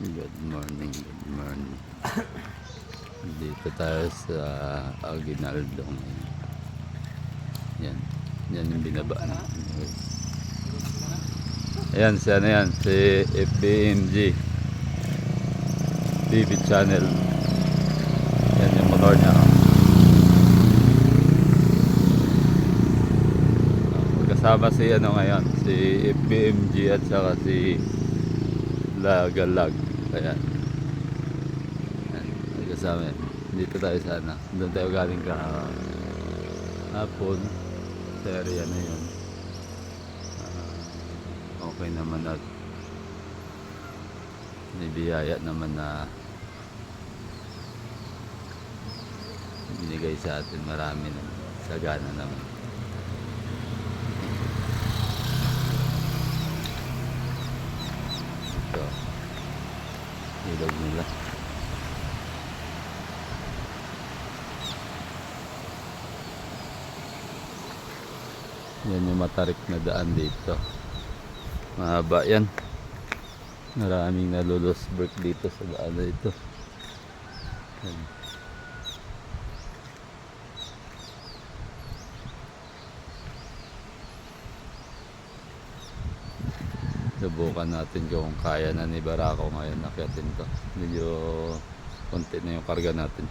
Good morning, good morning. Dito tayo sa Aguinaldo ngayon. Yan. Yan yung binaba natin. Ayan, si ano yan? Si FBMG TV channel. Yan yung motor niya. Magkasama si ano ngayon? Si FBMG at saka si Lagalag. Ayan. Ayan. Magkasama yan. Dito tayo sana. Doon tayo galing hapon. Sa area na yun. Okay naman at nibiyaya naman na binigay sa atin, marami na sagana naman. Ito ilog nila. Yan yung matarik na daan dito, mahaba yan, maraming nalulos break dito sa daan na ito. Yan. Subukan natin kung kaya na ni Barako ngayon akyatin to. Medyo konti na yung karga natin.